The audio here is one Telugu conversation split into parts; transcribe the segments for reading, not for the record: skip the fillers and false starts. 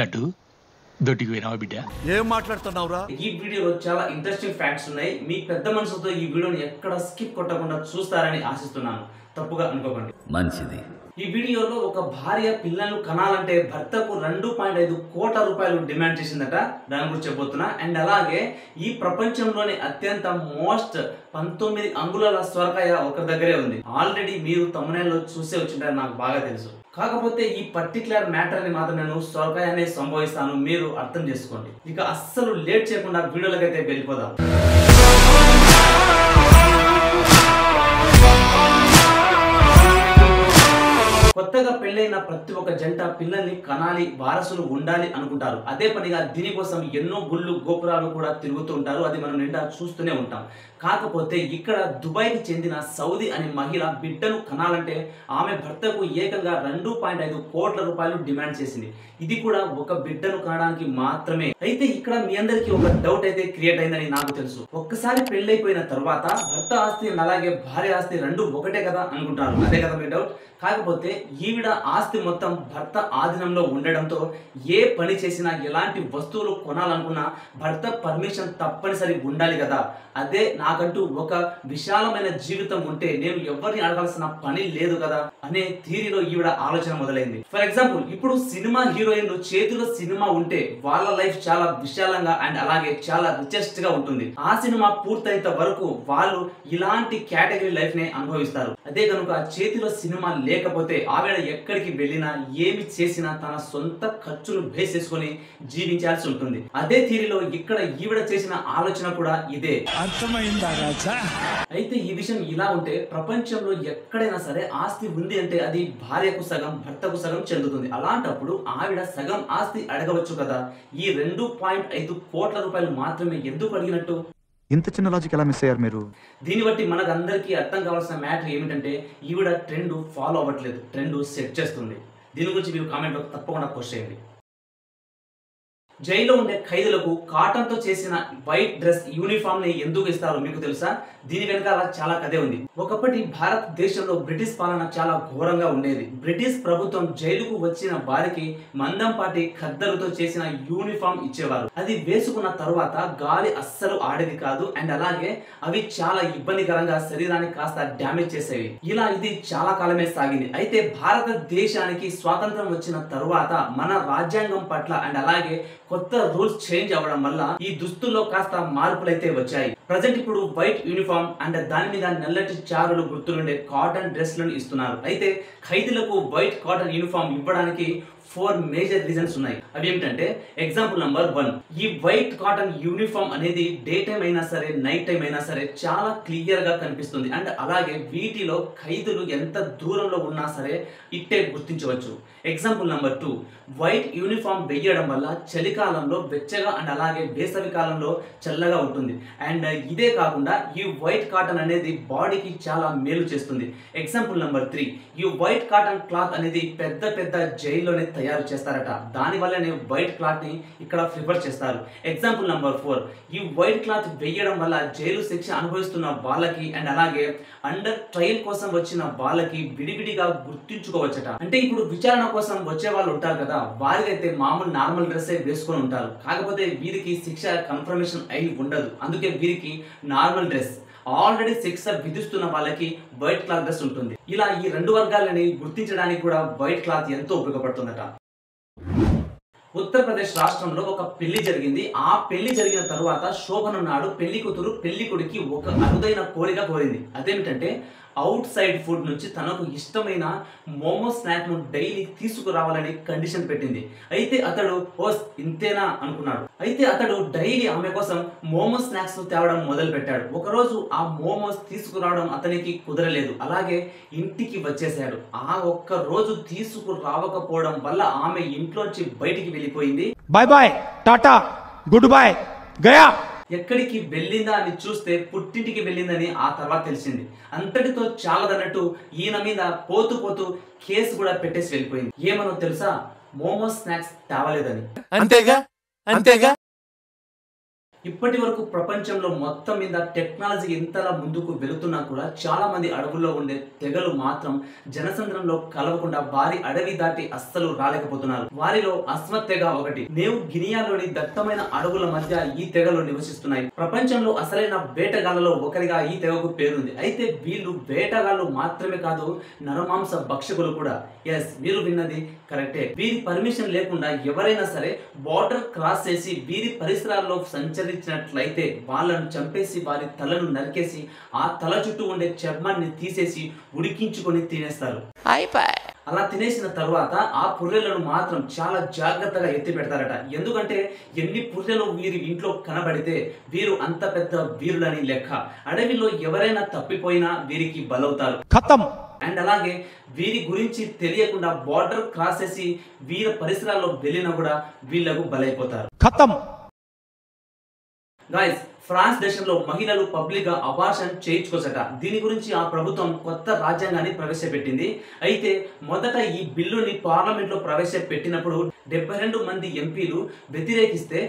లడ్డు దొడ్డికి పోయినావా బిడ్డ? ఏం మాట్లాడుతున్నావురా? ఈ వీడియోలో చాలా ఇంట్రెస్టింగ్ ఫ్యాక్ట్స్ ఉన్నాయి. మీ పెద్ద మనసుతో ఈ వీడియోని ఎక్కడ స్కిప్ కొట్టకుండా చూస్తారని ఆశిస్తున్నాను. తప్పుగా అనుకోకండి. మంచిది. ఈ వీడియోలో ఒక భార్య పిల్లలను కనాలంటే భర్తకు 2.5 కోట్ల రూపాయలు డిమాండ్ చేసిందట. దాని గురించి చెప్పబోతున్నా. అండ్ అలాగే ఈ ప్రపంచంలోని అత్యంత మోస్ట్ 19 అంగుళాల సొరకాయ ఒకరి దగ్గరే ఉంది. ఆల్రెడీ మీరు తమ్మునేల్లో చూసే వచ్చింటారు, నాకు బాగా తెలుసు. కాకపోతే ఈ పర్టికులర్ మ్యాటర్ ని మాత్రం నేను సొరకాయనే సంభవిస్తాను, మీరు అర్థం చేసుకోండి. ఇక అస్సలు లేట్ చేయకుండా వీడియోలకైతే వెళ్ళిపోదాం. కొత్తగా పెళ్ళైన ప్రతి ఒక్క జంట పిల్లల్ని కనాలి, వారసులు ఉండాలి అనుకుంటారు. అదే పనిగా దీనికోసం ఎన్నో గుళ్ళు గోపురాలు కూడా తిరుగుతూ ఉంటారు. అది మనం నిండా చూస్తూనే ఉంటాం. కాకపోతే ఇక్కడ దుబాయ్కి చెందిన సౌదీ అనే మహిళ బిడ్డను కనాలంటే ఆమె భర్తకు ఏకంగా 2.5 కోట్ల రూపాయలు డిమాండ్ చేసింది. ఇది కూడా ఒక బిడ్డను కనడానికి మాత్రమే. అయితే ఇక్కడ మీ అందరికీ ఒక డౌట్ అయితే క్రియేట్ అయిందని నాకు తెలుసు. ఒక్కసారి పెళ్ళైపోయిన తర్వాత భర్త ఆస్తి అలాగే భార్య ఆస్తి రెండు ఒకటే కదా అనుకుంటారు. అదే కదా మీ డౌట్. కాకపోతే ఈవిడ ఆస్తి మొత్తం భర్త ఆధీనంలో ఉండడంతో ఏ పని చేసినా ఎలాంటి వస్తువులు కొనాలనుకున్నా భర్త పర్మిషన్ తప్పనిసరి ఉండాలి కదా. అదే నాకంటూ ఒక విశాలమైన జీవితం ఉంటే నేను ఎవరిని అడగాల్సిన పని లేదు కదా అనే థియరీలో ఈవిడ ఆలోచన మొదలైంది. ఫర్ ఎగ్జాంపుల్, ఇప్పుడు సినిమా హీరోయిన్లు చేతిలో సినిమా ఉంటే వాళ్ళ లైఫ్ చాలా విశాలంగా అండ్ అలాగే చాలా రిచెస్ట్ గా ఉంటుంది. ఆ సినిమా పూర్తయినంత వరకు వాళ్ళు ఇలాంటి కేటగిరీ లైఫ్ నే అనుభవిస్తారు. అదే కనుక చేతిలో సినిమా లేకపోతే ఆవిడ ఎక్కడికి వెళ్ళినా ఏమి చేసినా తన సొంత ఖర్చులు బేస్ చేసుకొని జీవించాల్సి ఉంటుంది. అదే థియరీలో ఇక్కడ ఈవిడ చేసిన ఆలోచన కూడా ఇదే. అర్థమైందా రాజా? అయితే ఈ విషయం ఇలా ఉంటే ప్రపంచంలో ఎక్కడైనా సరే ఆస్తి ఉంది అంటే అది భార్యకు సగం భర్తకు సగం చెందుతుంది. అలాంటప్పుడు ఆవిడ సగం ఆస్తి అడగవచ్చు కదా. ఈ 2.5 కోట్ల రూపాయలు మాత్రమే ఎందుకు అడిగినట్టు? ఇంత చిన్న లాజిక్ ఎలా మిస్ అయ్యారు మీరు? దీన్ని బట్టి మనకు అందరికీ అర్థం కావాల్సిన మ్యాటర్ ఏమిటంటే ఈవిడ ట్రెండ్ ఫాలో అవ్వట్లేదు, ట్రెండ్ సెట్ చేస్తుంది. దీని గురించి మీరు కామెంట్లో తప్పకుండా పోస్ట్ చేయండి. జైల్లో ఉండే ఖైదీలకు కాటన్ తో చేసిన వైట్ డ్రెస్ యూనిఫామ్ ని ఎందుకు ఇస్తారో మీకు తెలుసా? దీని వెనకాల చాలా కథే ఉంది. ఒకప్పటి భారతదేశంలో బ్రిటిష్ పాలన చాలా ఘోరంగా ఉండేది. బ్రిటిష్ ప్రభుత్వం జైలుకు వచ్చిన వారికి మందంపాటి ఖద్దరుతో చేసిన యూనిఫామ్ ఇచ్చేవారు. అది వేసుకున్న తరువాత గాలి అస్సలు ఆడేది కాదు అండ్ అలాగే అవి చాలా ఇబ్బందికరంగా శరీరాన్ని కాస్త డ్యామేజ్ చేసేవి. ఇలా ఇది చాలా కాలమే సాగింది. అయితే భారతదేశానికి స్వాతంత్రం వచ్చిన తరువాత మన రాజ్యాంగం పట్ల అండ్ అలాగే కొత్త రూల్స్ చేంజ్ అవ్వడం వల్ల ఈ దుస్తుల్లో కాస్త మార్పులైతే వచ్చాయి. ప్రజెంట్ ఇప్పుడు వైట్ యూనిఫామ్ అండ్ దాని మీద నల్లటి చారులు గుర్తులుండే కాటన్ డ్రెస్లను ఇస్తున్నారు. అయితే ఖైదీలకు వైట్ కాటన్ యూనిఫామ్ ఇవ్వడానికి 4 మేజర్ రీజన్స్ ఉన్నాయి. అవి ఏమిటంటే, ఎగ్జాంపుల్ నెంబర్ 1, ఈ వైట్ కాటన్ యూనిఫామ్ అనేది డే టైం అయినా సరే నైట్ టైం అయినా సరే చాలా క్లియర్ గా కనిపిస్తుంది అండ్ అలాగే వీటిలో ఖైదీలు ఎంత దూరంలో ఉన్నా సరే ఇట్టే గుర్తించవచ్చు. ఎగ్జాంపుల్ నెంబర్ 2, వైట్ యూనిఫామ్ వేయడం వల్ల చలికాలంలో వెచ్చగా అండ్ అలాగే వేసవి కాలంలో చల్లగా ఉంటుంది. అండ్ ఇదే కాకుండా ఈ వైట్ కాటన్ అనేది బాడీకి చాలా మేలు చేస్తుంది. ఎగ్జాంపుల్ నెంబర్ 3, ఈ వైట్ కాటన్ క్లాత్ అనేది పెద్ద పెద్ద జైల్లోనే తయారు చేస్తారట. దాని వల్లనే వైట్ క్లాత్ ని ఇక్కడ ప్రిఫర్ చేస్తారు. ఎగ్జాంపుల్ నెంబర్ 4, ఈ వైట్ క్లాత్ వేయడం వల్ల జైలు శిక్ష అనుభవిస్తున్న వాళ్ళకి అండ్ అలాగే అండర్ ట్రయల్ కోసం వచ్చిన వాళ్ళకి విడివిడిగా గుర్తించుకోవచ్చట. అంటే ఇప్పుడు విచారణ కోసం వచ్చే వాళ్ళు ఉంటారు కదా, వారికైతే మామూలు నార్మల్ డ్రెస్ వేసుకొని ఉంటారు. కాకపోతే వీరికి శిక్ష కన్ఫర్మేషన్ అయి ఉండదు. అందుకే వీరికి నార్మల్ డ్రెస్, ఆల్రెడీ శిక్ష విధిస్తున్న వాళ్ళకి వైట్ క్లాత్ డ్రెస్ ఉంటుంది. ఇలా ఈ 2 వర్గాలని గుర్తించడానికి కూడా వైట్ క్లాత్ ఎంతో ఉపయోగపడుతుందట. ఉత్తరప్రదేశ్ రాష్ట్రంలో ఒక పెళ్లి జరిగింది. ఆ పెళ్లి జరిగిన తరువాత శోభన నాడు పెళ్లి కూతురు పెళ్లి కొడుకి ఒక అరుదైన కోరిక కోరింది. అదేమిటంటే అవుట్ సైడ్ ఫుడ్ నుంచి తనకు ఇష్టమైన మోమో స్నాక్ ను డైలీ తీసుకురావాలని కండిషన్ పెట్టింది. అయితే అతడు ఇంతేనా అనుకున్నాడు. అయితే అతడు డైలీ ఆమె కోసం మోమో స్నాక్స్ తేవడం మొదలు పెట్టాడు. ఒకరోజు ఆ మోమోస్ తీసుకురావడం అతనికి కుదరలేదు, అలాగే ఇంటికి వచ్చేసాడు. ఆ ఒక్క రోజు తీసుకురావకపోవడం వల్ల ఆమె ఇంట్లోంచి బయటికి వెళ్ళిపోయింది. Bye bye, tata, good bye, గయా. ఎక్కడికి వెళ్ళిందా అని చూస్తే పుట్టింటికి వెళ్ళిందని ఆ తర్వాత తెలిసింది. అంతటితో చాలదన్నట్టు ఈయన మీద పోతూ పోతూ కేసు కూడా పెట్టేసి వెళ్ళిపోయింది. ఏమనో తెలుసా? మోమో స్నాక్స్ తేవలేదని. అంతేగా అంతేగా. ఇప్పటి వరకు ప్రపంచంలో మొత్తం మీద టెక్నాలజీ ఎంతలా ముందుకు వెళుతున్నా కూడా చాలా మంది అడవుల్లో ఉండే తెగలు మాత్రం జనసంద్రంలో కలవకుండా వారి అడవి దాటి అస్సలు రాలేకపోతున్నారు. వారిలో అస్మత్ తెగ ఒకటి. నేవు గినియాలోని దట్టమైన అడవుల మధ్య ఈ తెగలు నివసిస్తున్నాయి. ప్రపంచంలో అసలైన వేటగాళ్లలో ఒకరిగా ఈ తెగకు పేరుంది. అయితే వీళ్ళు వేటగాళ్లు మాత్రమే కాదు, నరమాంస భక్షకులు కూడా. ఎస్, మీరు విన్నది కరెక్టే. వీరి పర్మిషన్ లేకుండా ఎవరైనా సరే బార్డర్ క్రాస్ చేసి వీరి పరిసరాల్లో సంచరించినట్లయితే వాళ్ళను చంపేసి వారి తలను నరికేసి ఆ తల చుట్టూ ఉండే చర్మాన్ని తీసేసి ఉడికించుకొని తినేస్తారు. అలా తినేసిన తర్వాత ఆ పుర్రెలను మాత్రం చాలా జాగ్రత్తగా ఎత్తి పెడతారట. ఎందుకంటే ఎన్ని పుర్రెలు వీరి ఇంట్లో కనబడితే వీరు అంత పెద్ద వీరులని లెక్క. అడవిలో ఎవరైనా తప్పిపోయినా వీరికి బలవుతారు. खत्म. అండ్ అలాగే వీరి గురించి తెలియకుండా బార్డర్ క్రాస్ చేసి వీరి పరిసరాల్లో వెళ్ళినా కూడా వీళ్ళకు బలైపోతారు. खत्म. గాయ్స్, ఫ్రాన్స్ దేశంలో మహిళలు పబ్లిక్ గా అబార్షన్ చేయించుకోసట. దీని గురించి ఆ ప్రభుత్వం కొత్త రాజ్యాంగాన్ని ప్రవేశపెట్టింది. అయితే మొదట ఈ బిల్లుని పార్లమెంట్ లో ప్రవేశపెట్టినప్పుడు 72 మంది ఎంపీలు వ్యతిరేకిస్తే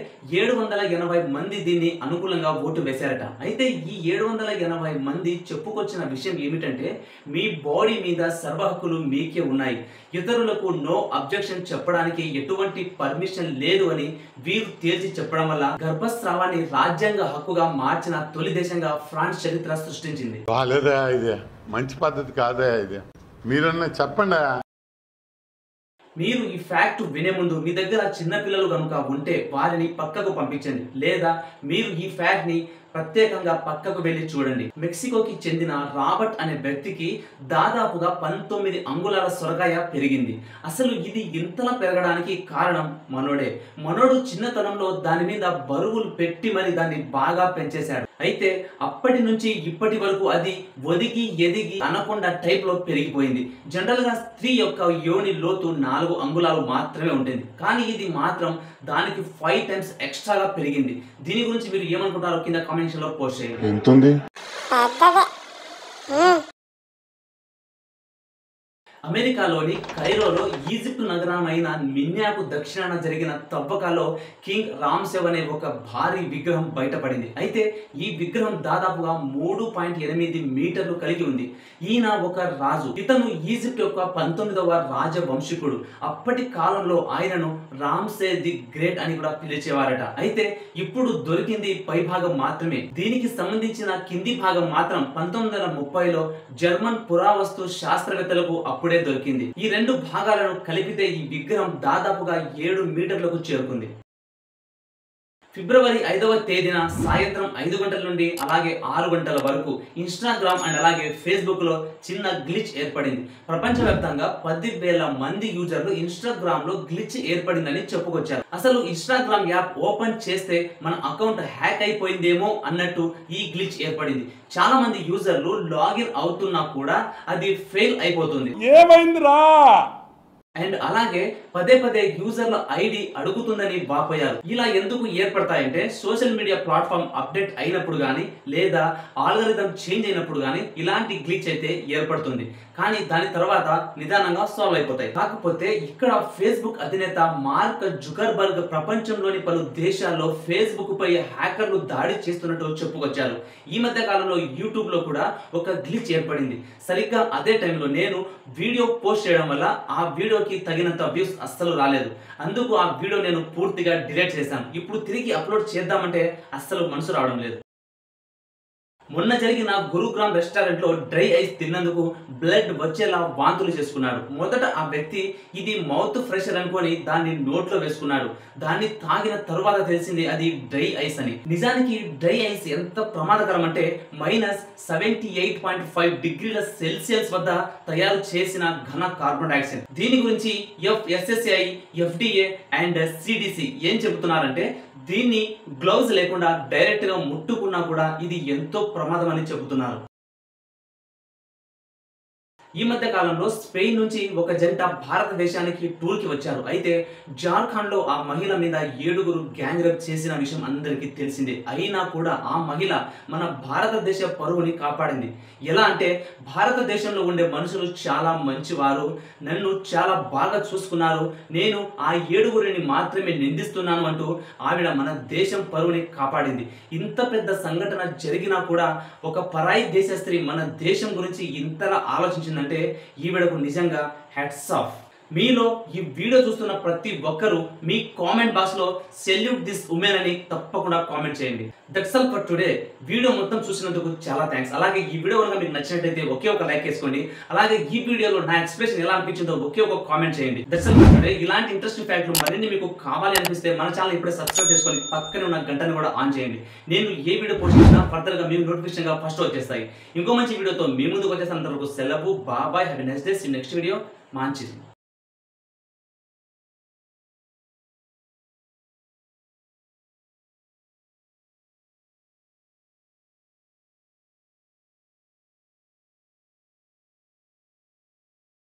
780 మంది దీన్ని అనుకూలంగా ఓటు వేశారట. అయితే ఈ 780 మంది చెప్పుకొచ్చిన విషయం ఏమిటంటే, మీ బాడీ మీద సర్వ హక్కులు మీకే ఉన్నాయి, ఇతరులకు నో అబ్జెక్షన్ చెప్పడానికి ఎటువంటి పర్మిషన్ లేదు అని వీరు తేల్చి చెప్పడం వల్ల గర్భస్రావాన్ని రాజ్యాంగ హక్కుగా మార్చిన తొలి దేశంగా ఫ్రాన్స్ చరిత్ర సృష్టించింది. బాలేదా? ఇది మంచి పద్ధతి కాదా? ఇది మీరన్నా చెప్పండి. మీరు ఈ ఫ్యాక్ట్ వినే ముందు మీ దగ్గర చిన్న పిల్లలు కనుక ఉంటే వారిని పక్కకు పంపించండి, లేదా మీరు ఈ ఫ్యాక్ట్ ని ప్రత్యేకంగా పక్కకు వెళ్ళి చూడండి. మెక్సికోకి చెందిన రాబర్ట్ అనే వ్యక్తికి దాదాపుగా 19 అంగుళాల సొరకాయ పెరిగింది. అసలు ఇది ఇంతలా పెరగడానికి కారణం మనోడే. మనోడు చిన్నతనంలో దాని మీద బరువులు పెట్టి మరి దాన్ని బాగా పెంచేశాడు. అయితే అప్పటి నుంచి ఇప్పటి వరకు అది ఒదిగి ఎదిగి అనకొండ టైప్ లో పెరిగిపోయింది. జనరల్ గా స్త్రీ యొక్క యోని లోతు 4 అంగుళాలు మాత్రమే ఉంటుంది, కానీ ఇది మాత్రం దానికి 5 టైమ్స్ ఎక్స్ట్రాగా పెరిగింది. దీని గురించి మీరు ఏమనుకుంటారో కింద కామెంట్ లో పోస్ట్ చేయండి. అమెరికాలోని కైరోలో ఈజిప్ట్ నగరమైన మిన్యాకు దక్షిణాన జరిగిన తవ్వకాలో కింగ్ రామ్సేవ్ అనే ఒక భారీ విగ్రహం బయటపడింది. అయితే ఈ విగ్రహం దాదాపుగా 3.8 మీటర్లు కలిగి ఉంది. ఈయన ఒక రాజు. ఇతను ఈజిప్ట్ యొక్క 19వ రాజవంశీకుడు. అప్పటి కాలంలో ఆయనను రామ్సే ది గ్రేట్ అని కూడా పిలిచేవారట. అయితే ఇప్పుడు దొరికింది పై భాగం మాత్రమే. దీనికి సంబంధించిన కింది భాగం మాత్రం 1930లో జర్మన్ పురావస్తు శాస్త్రవేత్తలకు అప్పుడే దొరికింది. ఈ 2 భాగాలను కలిపితే ఈ విగ్రహం దాదాపుగా 7 మీటర్లకు చేరుకుంది. ఫిబ్రవరి 5వ తేదీన సాయంత్రం 5 గంటల నుండి అలాగే 6 గంటల వరకు ఇన్స్టాగ్రామ్ అండ్ అలాగే ఫేస్బుక్ లో చిన్న గ్లిచ్ ఏర్పడింది. ప్రపంచవ్యాప్తంగా 10,000 మంది యూజర్లు ఇన్స్టాగ్రామ్ లో గ్లిచ్ ఏర్పడిందని చెప్పుకొచ్చారు. అసలు ఇన్స్టాగ్రామ్ యాప్ ఓపెన్ చేస్తే మన అకౌంట్ హ్యాక్ అయిపోయిందేమో అన్నట్టు ఈ గ్లిచ్ ఏర్పడింది. చాలా మంది యూజర్లు లాగిన్ అవుతున్నా కూడా అది ఫెయిల్ అయిపోతుంది. ఏమైందిరా? అండ్ అలాగే పదే పదే యూజర్ల ఐడి అడుగుతుందని వాపోయారు. ఇలా ఎందుకు ఏర్పడతాయంటే సోషల్ మీడియా ప్లాట్ఫామ్ అప్డేట్ అయినప్పుడు కానీ లేదా ఆల్గరిథం చేంజ్ అయినప్పుడు కానీ ఇలాంటి గ్లిచ్ అయితే ఏర్పడుతుంది. కానీ దాని తర్వాత నిదానంగా సాల్వ్ అయిపోతాయి. కాకపోతే ఇక్కడ ఫేస్బుక్ అధినేత మార్క్ జుకర్బర్గ్ ప్రపంచంలోని పలు దేశాల్లో ఫేస్బుక్ పై హ్యాకర్లు దాడి చేస్తున్నట్టు చెప్పుకొచ్చారు. ఈ మధ్య కాలంలో యూట్యూబ్ లో కూడా ఒక గ్లిచ్ ఏర్పడింది. సరిగ్గా అదే టైంలో నేను వీడియో పోస్ట్ చేయడం వల్ల ఆ వీడియోకి తగినంత వ్యూస్ అస్సలు రాలేదు. అందుకు ఆ వీడియో నేను పూర్తిగా డిలీట్ చేశాను. ఇప్పుడు తిరిగి అప్లోడ్ చేద్దామంటే అస్సలు మనసు రావడం లేదు. మొన్న జరిగిన గురుగ్రామ్ రెస్టారెంట్ లో డ్రై ఐస్ తిన్నందుకు బ్లడ్ వచ్చేలా వాంతులు చేసుకున్నాడు. మొదట ఆ వ్యక్తి ఇది మౌత్ ఫ్రెషర్ అనుకొని దాన్ని నోట్లో వేసుకున్నాడు. దాన్ని తాగిన తరువాత తెలిసింది అది డ్రై ఐస్ అని. నిజానికి డ్రై ఐస్ ఎంత ప్రమాదకరం అంటే -78.5 డిగ్రీల సెల్సియస్ వద్ద తయారు చేసిన ఘన కార్బన్ డైఆక్సైడ్. దీని గురించి FSSAI, FDA అండ్ CDC ఏం చెబుతున్నారంటే దీన్ని గ్లౌజ్ లేకుండా డైరెక్ట్ గా ముట్టుకున్నా కూడా ఇది ఎంతో ప్రమాదం అని చెబుతున్నారు. ఈ మధ్య కాలంలో స్పెయిన్ నుంచి ఒక జంట భారతదేశానికి టూర్ కి వచ్చారు. అయితే జార్ఖండ్ లో ఆ మహిళ మీద 7 గ్యాంగ్ రేప్ చేసిన విషయం అందరికీ తెలిసిందే. అయినా కూడా ఆ మహిళ మన భారతదేశ పరువుని కాపాడింది. ఎలా అంటే భారతదేశంలో ఉండే మనుషులు చాలా మంచివారు, నన్ను చాలా బాగా చూసుకున్నారు, నేను ఆ 7 మాత్రమే నిందిస్తున్నాను అంటూ ఆవిడ మన దేశం పరువుని కాపాడింది. ఇంత పెద్ద సంఘటన జరిగినా కూడా ఒక పరాయి దేశ స్త్రీ మన దేశం గురించి ఇంతలా ఆలోచించిందంటే ఈవిడకు నిజంగా హ్యాట్స్ ఆఫ్. మీలో ఈ వీడియో చూస్తున్న ప్రతి ఒక్కరూ మీ కామెంట్ బాక్స్ లో సెల్యూట్ దిస్ ఉమెన్ అని తప్పకుండా కామెంట్ చేయండి. That's all for today. Video మొత్తం చూసినందుకు చాలా థ్యాంక్స్. అలాగే ఈ వీడియో కనుక మీకు నచ్చినట్లయితే ఒకే ఒక లైక్ వేసుకోండి. అలాగే ఈ వీడియోలో నా ఎక్స్ప్రెషన్ ఎలా అనిపించిందో ఒకే ఒక కామెంట్ చేయండి. That's all for today. ఇలాంటి ఇంట్రెస్టింగ్ ఫ్యాక్ట్లు మరిన్ని మీకు కావాలి అనిపిస్తే మన ఛానల్ ఇప్పుడే సబ్స్క్రైబ్ చేసుకొని పక్కనే ఉన్న గంటను కూడా ఆన్ చేయండి. నేను ఏ వీడియో పోస్ట్ చేసినా ఫర్దర్ గా మీకు నోటిఫికేషన్ గా ఫస్ట్ వచ్చేస్తాయి. ఇంకో మంచి వీడియోతో మీ ముందుకు వచ్చేసాను. అంతవరకు సెలవు. Bye. Have a nice day. See next video. మంచిది.